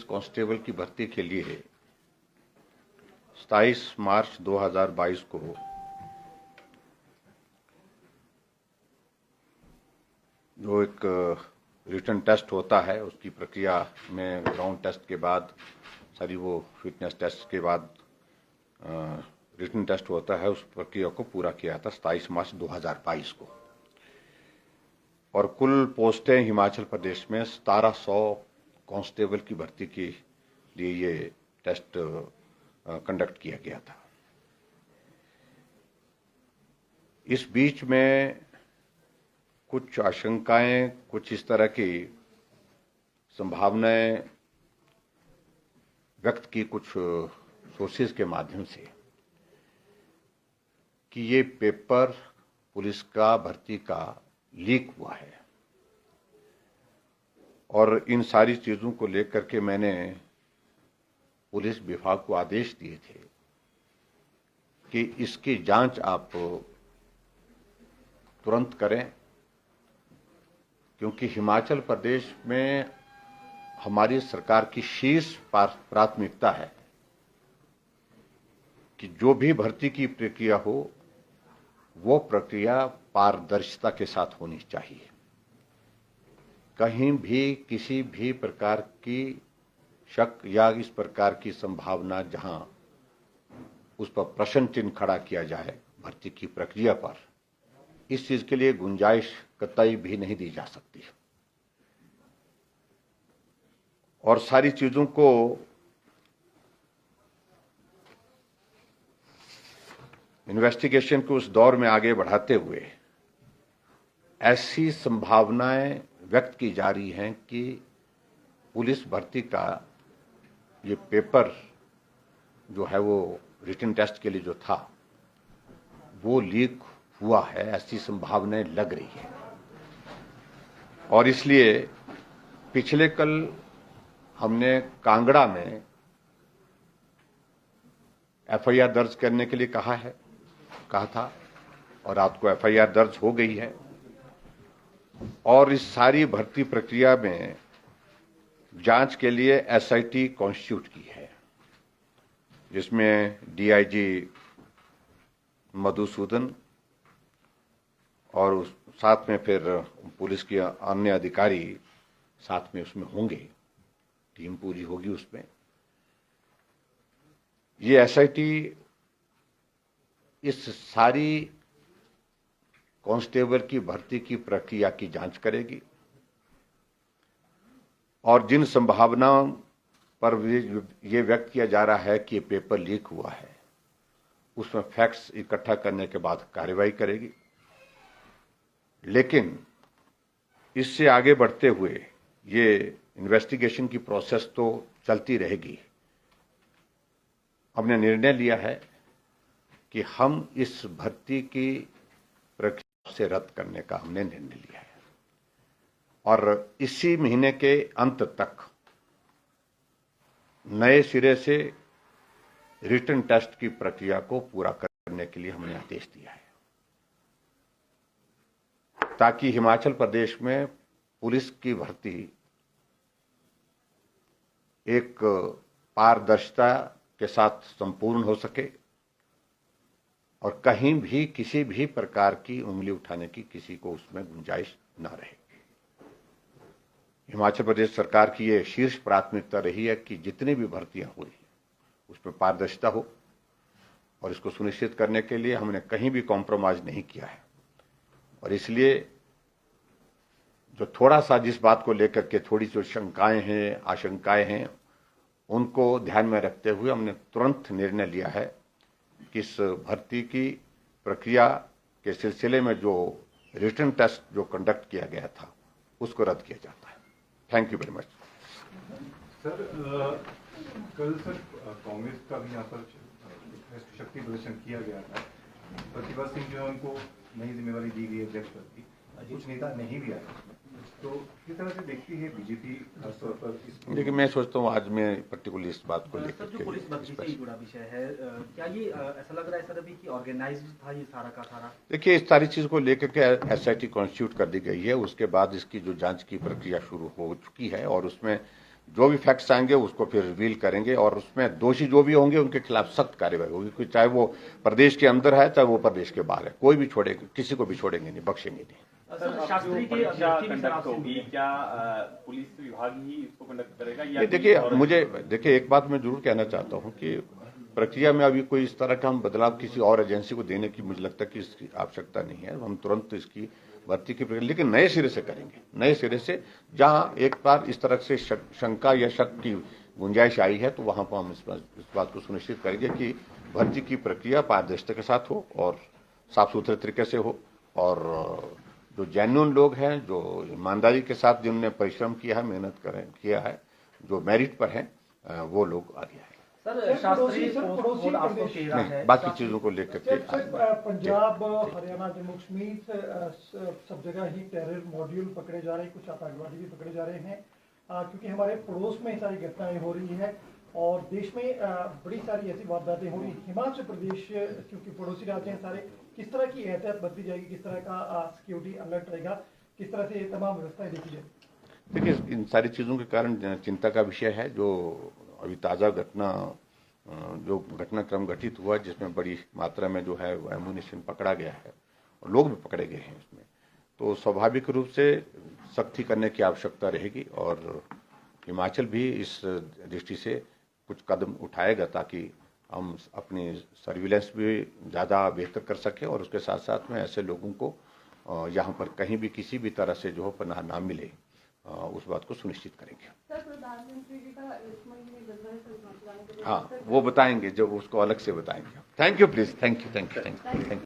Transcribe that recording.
Constable की भर्ती के लिए 27 मार्च 2022 को जो एक रिटन टेस्ट होता है, उसकी प्रक्रिया में ग्राउंड टेस्ट के बाद सारी वो फिटनेस टेस्ट के बाद रिटन टेस्ट होता है, उस प्रक्रिया को पूरा किया था 27 मार्च 2022 को। और कुल पोस्टें हिमाचल प्रदेश में 1700 कांस्टेबल की भर्ती के लिए ये टेस्ट कंडक्ट किया गया था। इस बीच में कुछ आशंकाएं, कुछ इस तरह की संभावनाएं व्यक्त की कुछ सोर्सेज के माध्यम से कि ये पेपर पुलिस का भर्ती का लीक हुआ है। और इन सारी चीजों को लेकर के मैंने पुलिस विभाग को आदेश दिए थे कि इसकी जांच आप तुरंत करें, क्योंकि हिमाचल प्रदेश में हमारी सरकार की शीर्ष प्राथमिकता है कि जो भी भर्ती की प्रक्रिया हो वो प्रक्रिया पारदर्शिता के साथ होनी चाहिए। कहीं भी किसी भी प्रकार की शक या इस प्रकार की संभावना जहां उस पर प्रश्न चिन्ह खड़ा किया जाए भर्ती की प्रक्रिया पर, इस चीज के लिए गुंजाइश कतई भी नहीं दी जा सकती। और सारी चीजों को इन्वेस्टिगेशन के उस दौर में आगे बढ़ाते हुए ऐसी संभावनाएं व्यक्त की जा रही हैं कि पुलिस भर्ती का ये पेपर जो है वो रिटन टेस्ट के लिए जो था वो लीक हुआ है, ऐसी संभावनाएं लग रही है। और इसलिए पिछले कल हमने कांगड़ा में एफआईआर दर्ज करने के लिए कहा था और रात को एफआईआर दर्ज हो गई है। और इस सारी भर्ती प्रक्रिया में जांच के लिए एसआईटी कॉन्स्टिट्यूट की है, जिसमें डीआईजी मधुसूदन और साथ में फिर पुलिस के अन्य अधिकारी साथ में उसमें होंगे, टीम पूरी होगी उसमें। ये एसआईटी इस सारी कांस्टेबल की भर्ती की प्रक्रिया की जांच करेगी और जिन संभावनाओं पर ये व्यक्त किया जा रहा है कि ये पेपर लीक हुआ है उसमें फैक्ट्स इकट्ठा करने के बाद कार्रवाई करेगी। लेकिन इससे आगे बढ़ते हुए ये इन्वेस्टिगेशन की प्रोसेस तो चलती रहेगी। हमने निर्णय लिया है कि हम इस भर्ती की प्रक्रिया से रद्द करने का हमने निर्णय लिया है और इसी महीने के अंत तक नए सिरे से रिटन टेस्ट की प्रक्रिया को पूरा करने के लिए हमने आदेश दिया है, ताकि हिमाचल प्रदेश में पुलिस की भर्ती एक पारदर्शिता के साथ संपूर्ण हो सके और कहीं भी किसी भी प्रकार की उंगली उठाने की किसी को उसमें गुंजाइश न रहे। हिमाचल प्रदेश सरकार की यह शीर्ष प्राथमिकता रही है कि जितनी भी भर्तियां हुई उसमें पारदर्शिता हो और इसको सुनिश्चित करने के लिए हमने कहीं भी कॉम्प्रोमाइज नहीं किया है। और इसलिए जो थोड़ा सा जिस बात को लेकर के थोड़ी जो शंकाएं हैं, आशंकाएं हैं, उनको ध्यान में रखते हुए हमने तुरंत निर्णय लिया है कि इस भर्ती की प्रक्रिया के सिलसिले में जो रिटन टेस्ट जो कंडक्ट किया गया था उसको रद्द किया जाता है। Thank you very much. Sir, कल सर कांग्रेस का भी यहाँ पर शक्ति प्रदर्शन किया गया था। प्रतिभा सिंह जो है उनको नई जिम्मेवारी दी गई अध्यक्ष पद की, कुछ नेता नहीं भी आए, तो किस तरह से देखती है बीजेपी खासतौर पर इसको? देखिए, मैं सोचता हूँ आज मैं पर्टिकुलर इस बात को लेकर जो पुलिस भर्ती से जुड़ा विषय है, क्या ये ऐसा लग रहा है सर अभी कि ऑर्गेनाइज्ड था ये सारा का सारा? देखिए, इस सारी चीज को लेकर के एसआईटी कॉन्स्टिट्यूट कर दी गई है। उसके बाद इसकी जो जांच की प्रक्रिया शुरू हो चुकी है और उसमें जो भी फैक्ट्स आएंगे उसको फिर रिवील करेंगे और उसमें दोषी जो भी होंगे उनके खिलाफ सख्त कार्रवाई होगी, चाहे वो प्रदेश के अंदर है चाहे वो प्रदेश के बाहर है, कोई भी छोड़ेगा, किसी को भी छोड़ेंगे नहीं, बख्शेंगे नहीं। सर शास्त्री की परीक्षा अभ्यर्थी भी कंडक्ट शराब होगी, से क्या पुलिस विभाग ही इसको कंडक्ट करेगा या ये देखिए एक बात मैं जरूर कहना चाहता हूं कि प्रक्रिया में अभी कोई इस तरह का हम बदलाव किसी और एजेंसी को देने की मुझे लगता है कि इसकी आवश्यकता नहीं है। हम तुरंत इसकी भर्ती की प्रक्रिया लेकिन नए सिरे से करेंगे, नए सिरे से। जहां एक बार इस तरह से शंका या शक की गुंजाइश आई है तो वहां पर हम इस बात को सुनिश्चित करेंगे कि भर्ती की प्रक्रिया पारदर्शिता के साथ हो और साफ सुथरे तरीके से हो और जो जेन्युइन लोग हैं, जो ईमानदारी के साथ जिन्होंने परिश्रम किया है, मेहनत किया है, जो मेरिट पर हैं, वो लोग आगे आए। सर शास्त्री पोस्ट आपको चेहरा है, बाकी चीजों को लेकर के पंजाब, हरियाणा, जम्मू कश्मीर सब जगह ही टेरर मॉड्यूल पकड़े जा रहे हैं, कुछ आतंकवादी भी पकड़े जा रहे हैं, क्योंकि हमारे पड़ोस में सारी घटनाएं हो रही है और देश में बड़ी सारी ऐसी वारदातें हो रही। हिमाचल प्रदेश क्योंकि पड़ोसी राज्य हैं सारे, किस तरह की एहतियात बरती जाएगी, किस तरह का सिक्योरिटी अलर्ट रहेगा, किस तरह से तमाम व्यवस्थाएं देखी जाएगी? देखिए इन सारी चीजों के कारण चिंता का विषय है जो अभी ताजा घटनाक्रम घटित हुआ जिसमें बड़ी मात्रा में जो है एमुनिशन पकड़ा गया है और लोग भी पकड़े गए हैं इसमें, तो स्वाभाविक रूप से सख्ती करने की आवश्यकता रहेगी और हिमाचल भी इस दृष्टि से कुछ कदम उठाएगा ताकि हम अपनी सर्विलेंस भी ज़्यादा बेहतर कर सकें और उसके साथ साथ में ऐसे लोगों को यहाँ पर कहीं भी किसी भी तरह से जो पनाह ना मिले उस बात को सुनिश्चित करेंगे। प्रधानमंत्री जी का इस महीने गंगा जल पहुंचाने के लिए हाँ वो बताएंगे, जब उसको अलग से बताएंगे। Thank you please, thank you.